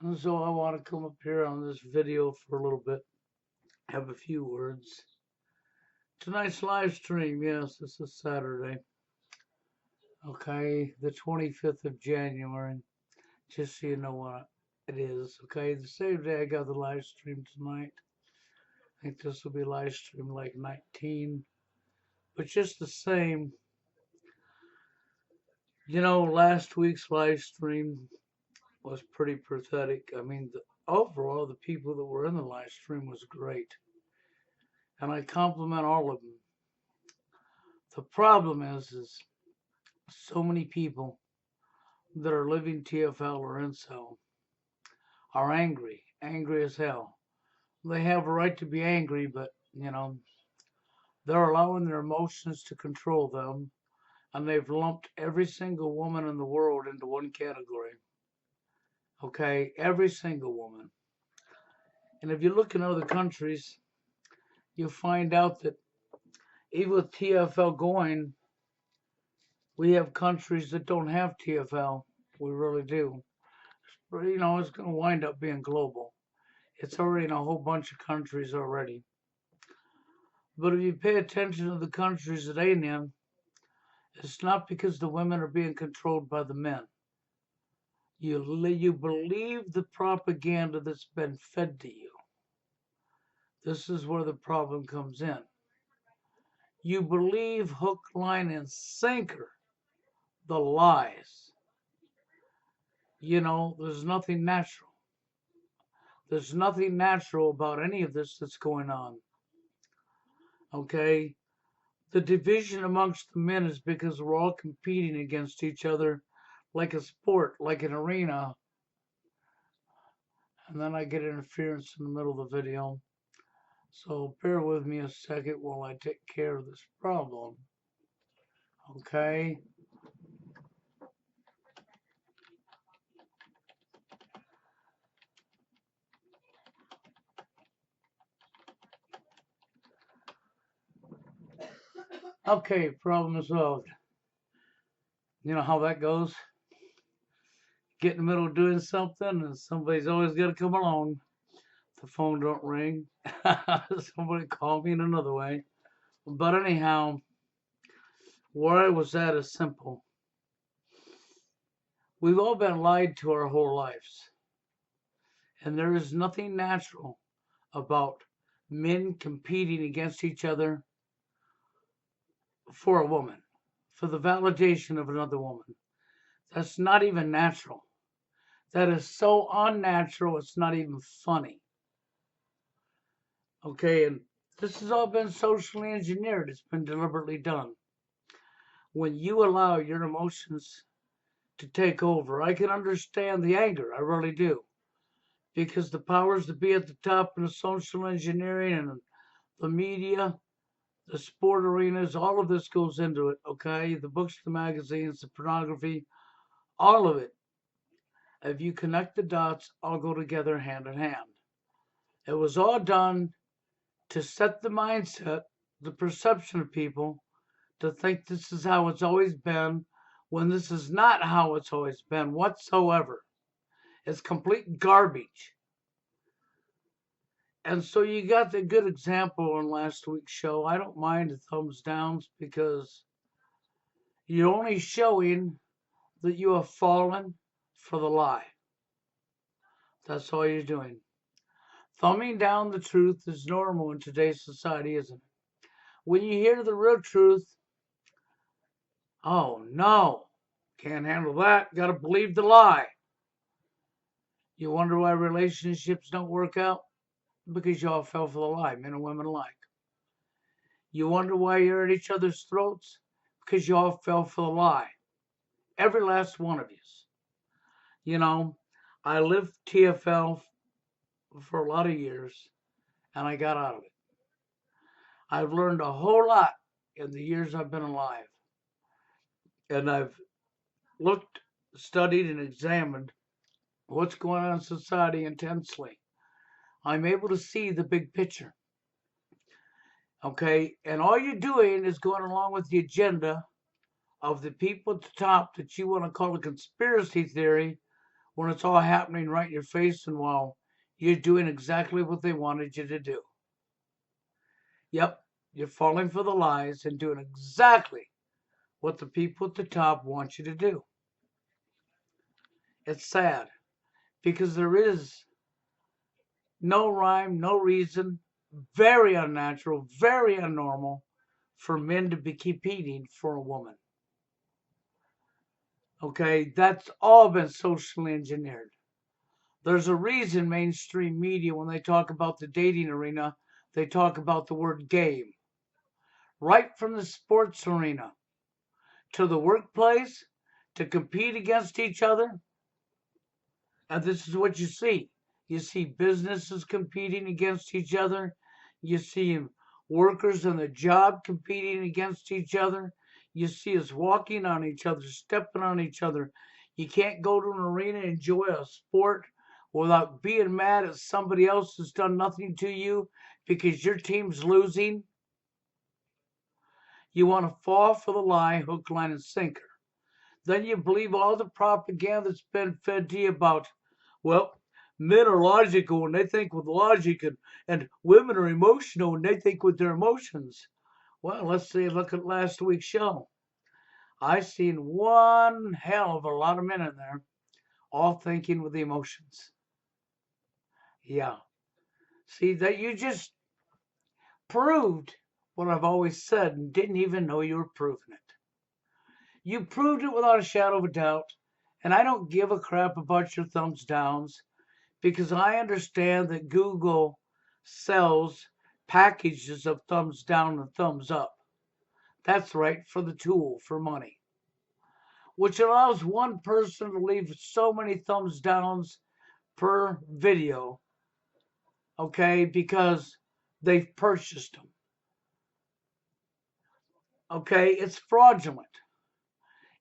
And so I want to come up here on this video for a little bit, have a few words. Tonight's live stream, yes, this is Saturday. Okay, the 25th of January, just so you know what it is. Okay, the same day I got the live stream tonight. I think this will be live stream like 19. But just the same, last week's live stream was pretty pathetic. I mean, overall, the people that were in the live stream was great. And I compliment all of them. The problem is so many people that are living TFL or incel are angry as hell. They have a right to be angry, but, they're allowing their emotions to control them, and they've lumped every single woman in the world into one category. Okay, every single woman. And if you look in other countries, you'll find out that even with TFL going, we have countries that don't have TFL. We really do. But, it's going to wind up being global. It's already in a whole bunch of countries already. But if you pay attention to the countries that ain't in, it's not because the women are being controlled by the men. You believe the propaganda that's been fed to you. This is where the problem comes in. You believe hook, line, and sinker the lies. There's nothing natural. There's nothing natural about any of this that's going on. Okay? The division amongst the men is because we're all competing against each other like a sport, like an arena. And then I get interference in the middle of the video. So bear with me a second while I take care of this problem. Okay? Okay, problem solved. You know how that goes? Get in the middle of doing something and somebody's always got to come along. The phone don't ring. Somebody call me in another way. But anyhow, where I was at is simple. We've all been lied to our whole lives. And there is nothing natural about men competing against each other for a woman, for the validation of another woman. That's not even natural. That is so unnatural, it's not even funny. Okay, and this has all been socially engineered. It's been deliberately done. When you allow your emotions to take over, I can understand the anger. I really do. Because the powers that be at the top in the social engineering and the media, the sport arenas, all of this goes into it, okay? The books, the magazines, the pornography, all of it. If you connect the dots, all go together hand in hand. It was all done to set the mindset, the perception of people to think this is how it's always been, when this is not how it's always been whatsoever. It's complete garbage. And so you got the good example on last week's show. I don't mind the thumbs downs because you're only showing that you have fallen for the lie. That's all you're doing. Thumbing down the truth is normal in today's society, isn't it? When you hear the real truth, oh no, can't handle that, gotta believe the lie. You wonder why relationships don't work out? Because y'all fell for the lie, men and women alike. You wonder why you're at each other's throats? Because y'all fell for the lie. Every last one of you. I lived TFL for a lot of years, and I got out of it. I've learned a whole lot in the years I've been alive. And I've looked, studied, and examined what's going on in society intensely. I'm able to see the big picture. Okay, and all you're doing is going along with the agenda of the people at the top that you want to call a conspiracy theory, when it's all happening right in your face and while you're doing exactly what they wanted you to do. Yep, you're falling for the lies and doing exactly what the people at the top want you to do. It's sad because there is no rhyme, no reason, very unnatural, very unnormal for men to be competing for a woman. Okay, that's all been socially engineered. There's a reason mainstream media, when they talk about the dating arena, they talk about the word game. Right from the sports arena to the workplace to compete against each other. And this is what you see. You see businesses competing against each other. You see workers on the job competing against each other. You see us walking on each other, stepping on each other. You can't go to an arena and enjoy a sport without being mad at somebody else who's done nothing to you because your team's losing. You want to fall for the lie, hook, line, and sinker. Then you believe all the propaganda that's been fed to you about, well, men are logical and they think with logic, and women are emotional and they think with their emotions. Well, look at last week's show. I seen one hell of a lot of men in there, all thinking with the emotions. Yeah. See, that you just proved what I've always said and didn't even know you were proving it. You proved it without a shadow of a doubt, and I don't give a crap about your thumbs downs because I understand that Google sells packages of thumbs down and thumbs up. That's right, for the tool, for money, which allows one person to leave so many thumbs downs per video, okay, because they've purchased them. Okay, it's fraudulent.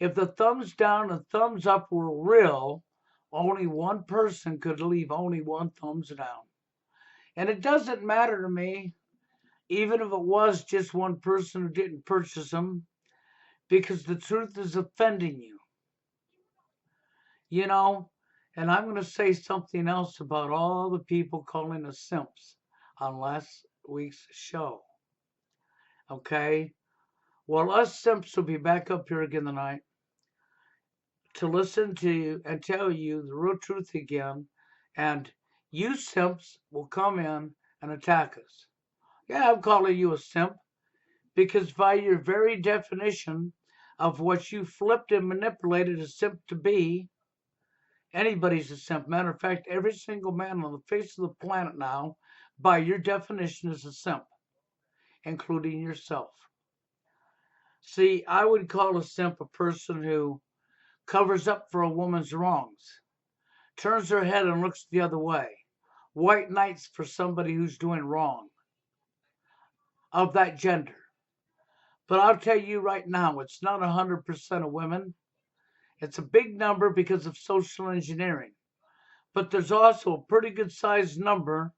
If the thumbs down and thumbs up were real, only one person could leave only one thumbs down. And it doesn't matter to me, even if it was just one person who didn't purchase them, because the truth is offending you. You know, and I'm going to say something else about all the people calling us simps on last week's show. Okay? Well, us simps will be back up here again tonight to listen to you and tell you the real truth again. And you simps will come in and attack us. Yeah, I'm calling you a simp because by your very definition of what you flipped and manipulated a simp to be, anybody's a simp. Matter of fact, every single man on the face of the planet now, by your definition, is a simp, including yourself. See, I would call a simp a person who covers up for a woman's wrongs, turns her head and looks the other way, white knights for somebody who's doing wrong of that gender. But I'll tell you right now, it's not 100% of women. It's a big number because of social engineering. But there's also a pretty good sized number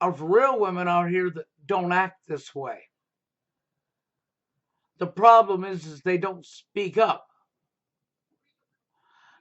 of real women out here that don't act this way. The problem is they don't speak up.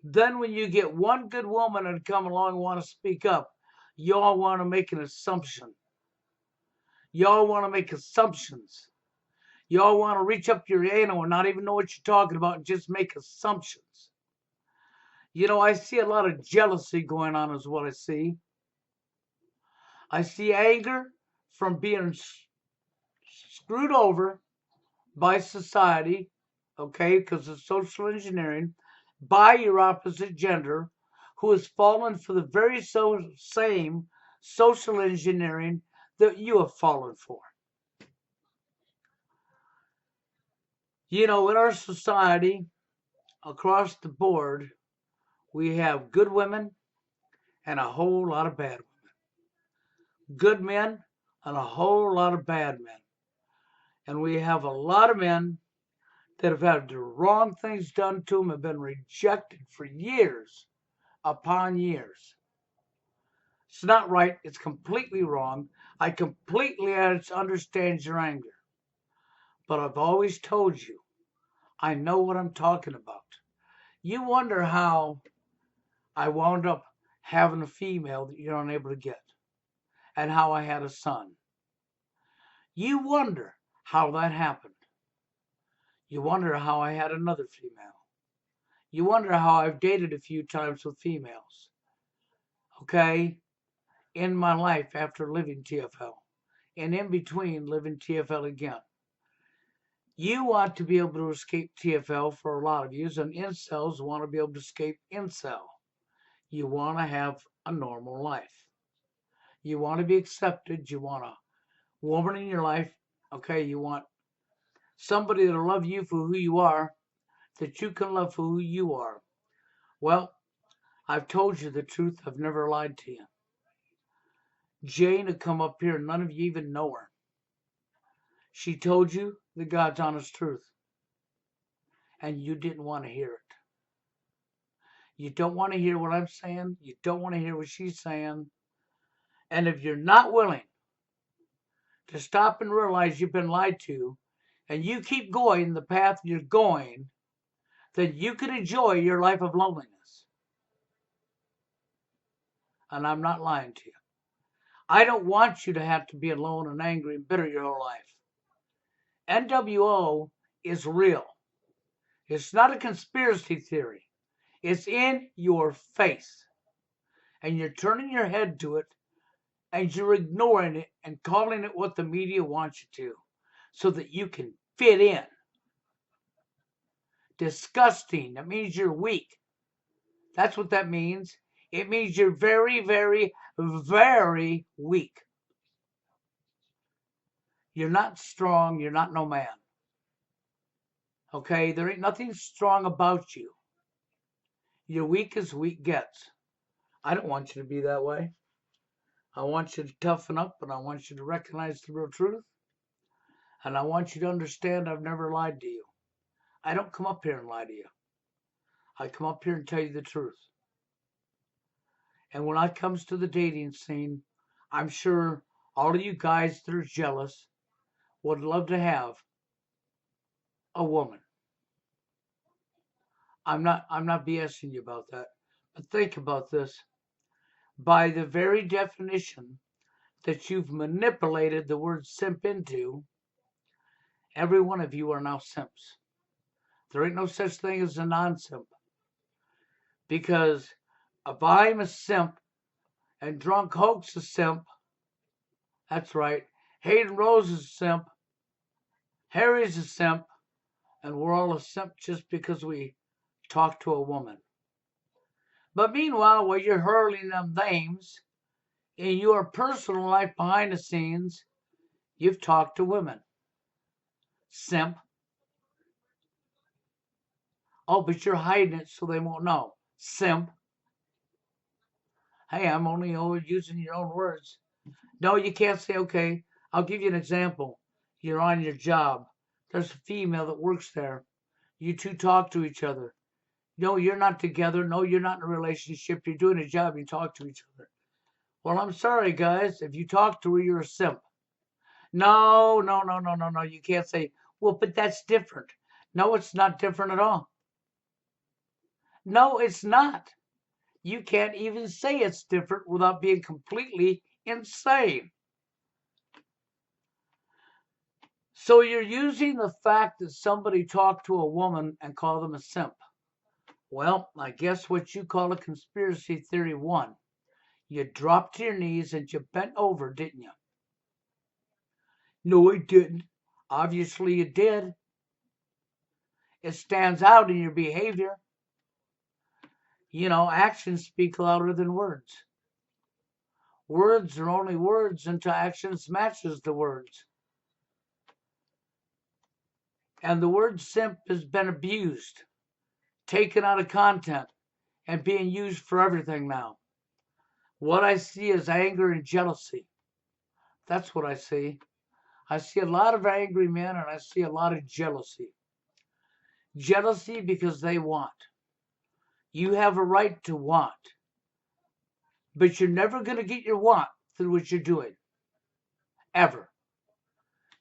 Then when you get one good woman and come along and want to speak up, y'all want to make an assumption. Y'all want to make assumptions. Y'all want to reach up your anal and not even know what you're talking about and just make assumptions. You know, I see a lot of jealousy going on is what I see. I see anger from being screwed over by society, okay, because of social engineering, by your opposite gender, who has fallen for the very same social engineering that you have fallen for. You know, in our society, across the board, we have good women and a whole lot of bad women. Good men and a whole lot of bad men. And we have a lot of men that have had the wrong things done to them, have been rejected for years upon years. It's not right. It's completely wrong. I completely understand your anger. But I've always told you, I know what I'm talking about. You wonder how I wound up having a female that you're unable to get, and how I had a son. You wonder how that happened. You wonder how I had another female. You wonder how I've dated a few times with females. Okay? In my life after living TFL. And in between living TFL again. You want to be able to escape TFL for a lot of you, and incels want to be able to escape incel. You want to have a normal life. You want to be accepted. You want a woman in your life. Okay, you want somebody that'll love you for who you are, that you can love for who you are. Well, I've told you the truth. I've never lied to you. Jane had come up here and none of you even know her. She told you the God's honest truth. And you didn't want to hear it. You don't want to hear what I'm saying. You don't want to hear what she's saying. And if you're not willing to stop and realize you've been lied to, and you keep going the path you're going, then you can enjoy your life of loneliness. And I'm not lying to you. I don't want you to have to be alone and angry and bitter your whole life. NWO is real. It's not a conspiracy theory. It's in your face. And you're turning your head to it, and you're ignoring it and calling it what the media wants you to, so that you can fit in. Disgusting. That means you're weak. That's what that means. It means you're very, very, very weak. You're not strong. You're not no man. Okay? There ain't nothing strong about you. You're weak as weak gets. I don't want you to be that way. I want you to toughen up, and I want you to recognize the real truth. And I want you to understand I've never lied to you. I don't come up here and lie to you. I come up here and tell you the truth. And when it comes to the dating scene, I'm sure all of you guys that are jealous would love to have a woman. I'm not BSing you about that. But think about this. By the very definition that you've manipulated the word simp into, every one of you are now simps. There ain't no such thing as a non-simp. Because if I'm a simp and Drunk Hulk's a simp, that's right, Hayden Rose is a simp, Harry's a simp, and we're all a simp just because we talk to a woman. But meanwhile, while you're hurling them names, in your personal life behind the scenes, you've talked to women. Simp. Oh, but you're hiding it so they won't know. Simp. Hey, I'm only using your own words. No, you can't say, okay, I'll give you an example. You're on your job. There's a female that works there. You two talk to each other. No, you're not together. No, you're not in a relationship. You're doing a job. You talk to each other. Well, I'm sorry, guys. If you talk to her, you're a simp. No. You can't say, well, but that's different. No, it's not different at all. No, it's not. You can't even say it's different without being completely insane. So you're using the fact that somebody talked to a woman and call them a simp. Well, I guess what you call a conspiracy theory won. You dropped to your knees and you bent over, didn't you? No, I didn't. Obviously you did. It stands out in your behavior. You know, actions speak louder than words. Words are only words until actions matches the words. And the word simp has been abused, taken out of content, and being used for everything now. What I see is anger and jealousy. That's what I see. I see a lot of angry men and I see a lot of jealousy. Jealousy because they want. You have a right to want. But you're never going to get your want through what you're doing. Ever.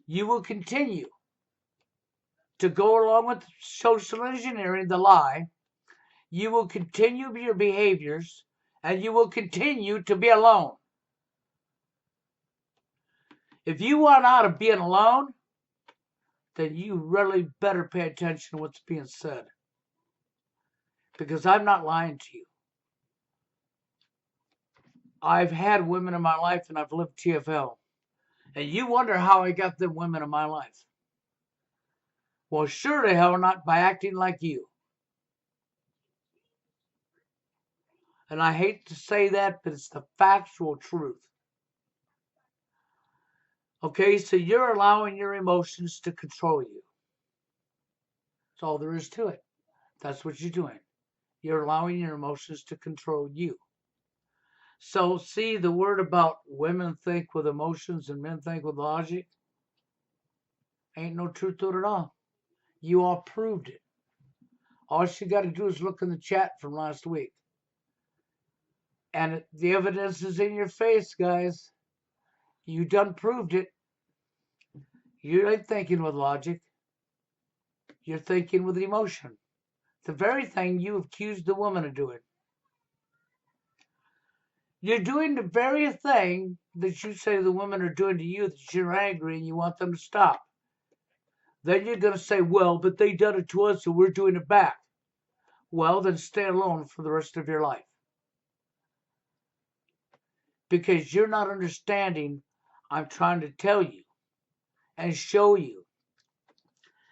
You will continue to go along with social engineering, the lie, you will continue your behaviors and you will continue to be alone. If you want out of being alone, then you really better pay attention to what's being said. Because I'm not lying to you. I've had women in my life and I've lived TFL. And you wonder how I got them women in my life. Well, sure to hell not by acting like you. And I hate to say that, but it's the factual truth. Okay, so you're allowing your emotions to control you. That's all there is to it. That's what you're doing. You're allowing your emotions to control you. So, see the word about women think with emotions and men think with logic? Ain't no truth to it at all. You all proved it. All you got to do is look in the chat from last week. And the evidence is in your face, guys. You done proved it. You ain't thinking with logic. You're thinking with emotion. The very thing you accused the woman of doing. You're doing the very thing that you say the women are doing to you, that you're angry and you want them to stop. Then you're going to say, well, but they done it to us, so we're doing it back. Well, then stay alone for the rest of your life. Because you're not understanding. I'm trying to tell you and show you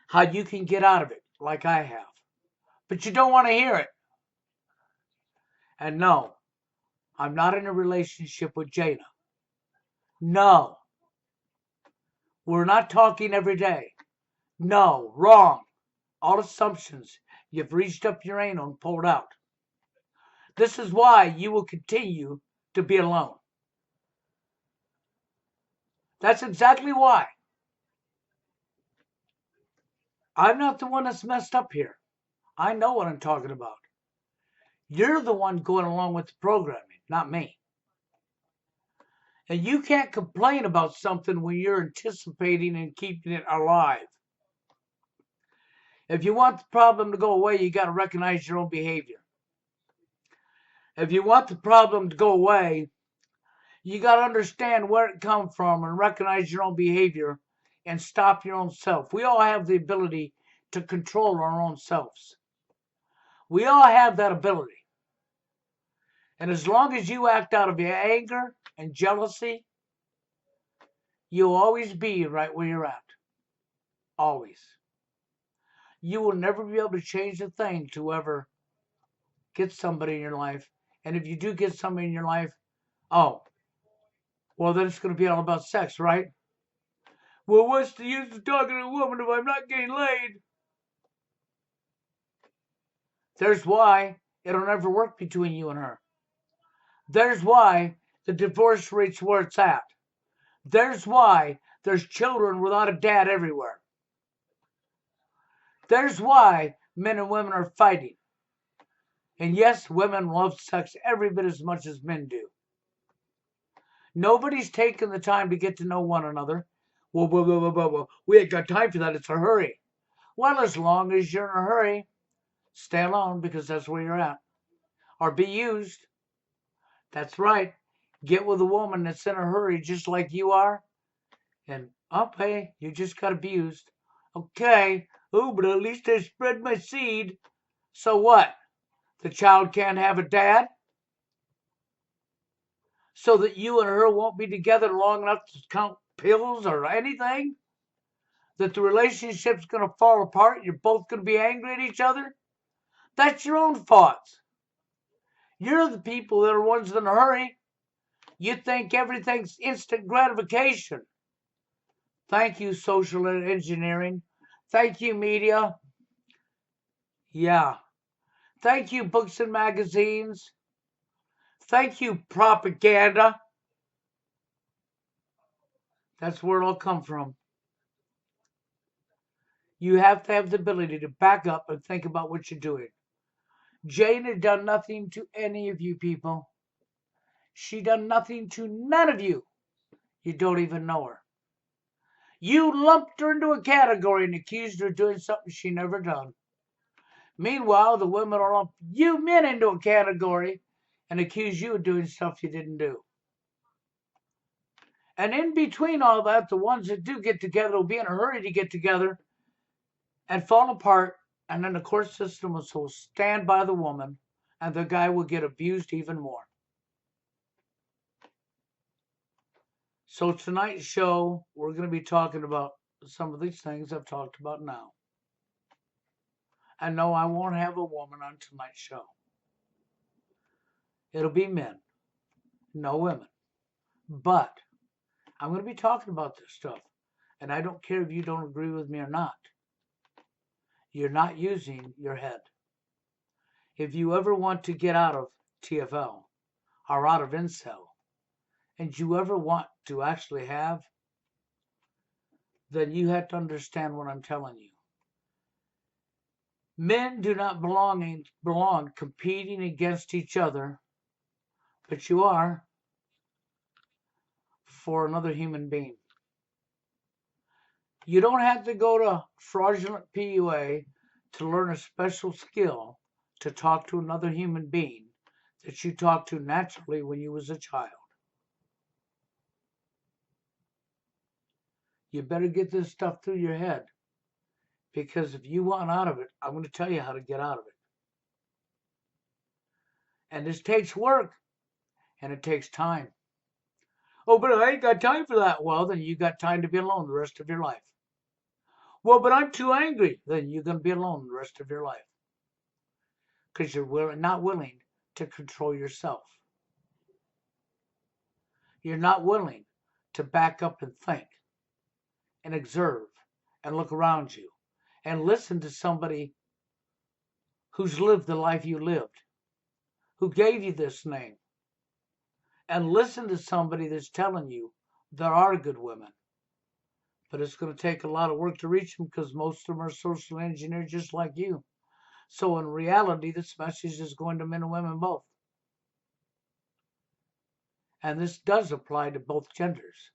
how you can get out of it, like I have. But you don't want to hear it. And no, I'm not in a relationship with Jana. No. We're not talking every day. No, wrong. All assumptions. You've reached up your anal and pulled out. This is why you will continue to be alone. That's exactly why. I'm not the one that's messed up here. I know what I'm talking about. You're the one going along with the programming, not me. And you can't complain about something when you're anticipating and keeping it alive. If you want the problem to go away, you got to recognize your own behavior. If you want the problem to go away, you got to understand where it comes from and recognize your own behavior and stop your own self. We all have the ability to control our own selves. We all have that ability. And as long as you act out of your anger and jealousy, you'll always be right where you're at. Always. You will never be able to change a thing to ever get somebody in your life. And if you do get somebody in your life, oh, well, then it's going to be all about sex, right? Well, what's the use of talking to a woman if I'm not getting laid? There's why it'll never work between you and her. There's why the divorce rate's where it's at. There's why there's children without a dad everywhere. There's why men and women are fighting. And yes, women love sex every bit as much as men do. Nobody's taken the time to get to know one another. Well, we ain't got time for that. It's a hurry. Well, as long as you're in a hurry, stay alone because that's where you're at. Or be used. That's right. Get with a woman that's in a hurry just like you are. And, hey, you just got abused. Okay. Oh, but at least I spread my seed. So what? The child can't have a dad? So that you and her won't be together long enough to count pills or anything? That the relationship's going to fall apart? You're both going to be angry at each other? That's your own fault. You're the people that are ones in a hurry. You think everything's instant gratification. Thank you, social engineering. Thank you, media. Yeah. Thank you, books and magazines. Thank you, propaganda. That's where it all come from. You have to have the ability to back up and think about what you're doing. Jane had done nothing to any of you people. She done nothing to none of you. You don't even know her. You lumped her into a category and accused her of doing something she never done. Meanwhile, the women will lump you men into a category and accuse you of doing stuff you didn't do. And in between all that, the ones that do get together will be in a hurry to get together and fall apart, and then the court system will stand by the woman, and the guy will get abused even more. So tonight's show, we're going to be talking about some of these things I've talked about now. And no, I won't have a woman on tonight's show. It'll be men, no women. But I'm going to be talking about this stuff, and I don't care if you don't agree with me or not. You're not using your head. If you ever want to get out of TFL or out of Incl, and you ever want to actually have, then you have to understand what I'm telling you. Men do not belong competing against each other, but you are for another human being. You don't have to go to fraudulent PUA to learn a special skill to talk to another human being that you talked to naturally when you was a child. You better get this stuff through your head, because if you want out of it, I'm going to tell you how to get out of it. And this takes work, and it takes time. Oh, but I ain't got time for that. Well, then you got time to be alone the rest of your life. Well, but I'm too angry. Then you're going to be alone the rest of your life, because you're not willing to control yourself. You're not willing to back up and think and observe and look around you and listen to somebody who's lived the life you lived, who gave you this name, and listen to somebody that's telling you there are good women. But it's going to take a lot of work to reach them, because most of them are socially engineered just like you. So in reality, this message is going to men and women both. And this does apply to both genders.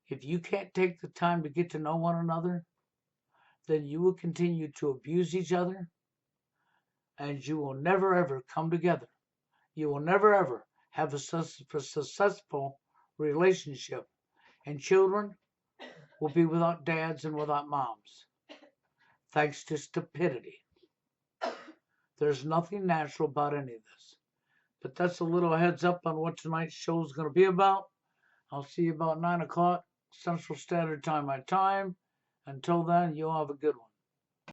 If you can't take the time to get to know one another, then you will continue to abuse each other, and you will never ever come together. You will never ever have a successful relationship, and children will be without dads and without moms, thanks to stupidity. There's nothing natural about any of this. But that's a little heads up on what tonight's show is going to be about. I'll see you about 9 o'clock Central Standard Time, my time. Until then, you all have a good one.